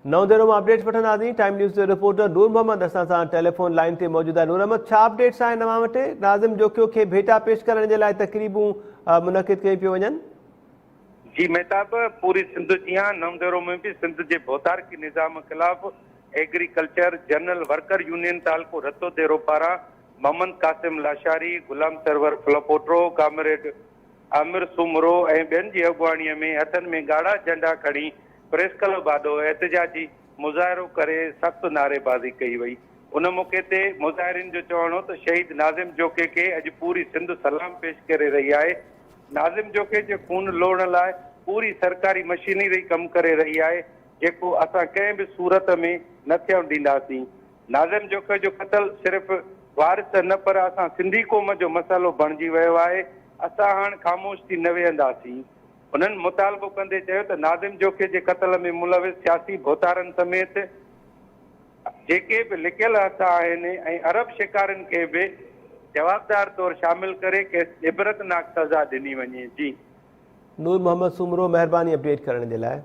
नौ देर में अपडेट्स वठंदासीं। टाइम न्यूज़ के रिपोर्टर नूर मोहम्मद असां सां टेलीफोन लाइन ते मौजूद आहे। नूर अहमद, छा अपडेट्स आहिनि तव्हां वटि? नाज़िम जोकियो खे भेटा पेश करण जे लाइ तक़रीबूं मुनक़िद कयूं पियूं वञनि। जी मेहताब, पूरी सिंध जियां नवदेरो में भी सिंध के भौतारकी निज़ाम खिलाफ एग्रीकल्चर जनरल वर्कर यूनियन तालको रतो देरो पारा मोहम्मद कासिम लाशारी, गुलाम सरवर फ्लोपोट्रो, कामरेड आमिर सुमरो ऐं ॿियनि जी अॻुवाणीअ में हथनि में ॻाढ़ा झंडा खणी प्रेस क्लब आॾो एहतजाजी मुज़ाहिरो करे सख़्तु नारेबाज़ी कई वई। उन मौक़े ते मुज़ाहिरीन जो चवणो त शहीद नाज़िम जोके खे अॼु पूरी सिंध सलाम पेश करे रही आहे। नाज़िम जोके जे खून लोहण लाइ पूरी सरकारी मशीनरी कमु करे रही आहे, जेको असां कंहिं बि सूरत में न थियणु ॾींदासीं। नाज़िम जोके जो क़त्ल सिर्फ़ु वारिस न पर असां सिंधी क़ौम जो मसइलो बणिजी वियो आहे। असां हाणे ख़ामोश थी न वेहंदासीं। उन्हनि मुतालबो कंदे चयो त नाज़िम जोके जे क़त्ल में मुलविस सियासी भोतारनि समेत जेके बि लिकियल हथ आहिनि ऐं अरब शिकारनि खे बि जवाबदार तौरु शामिल करे के इबरतनाक सज़ा ॾिनी वञे। जी नूर मोहम्मद सुमरो, महिरबानी अपडेट करण जे लाइ।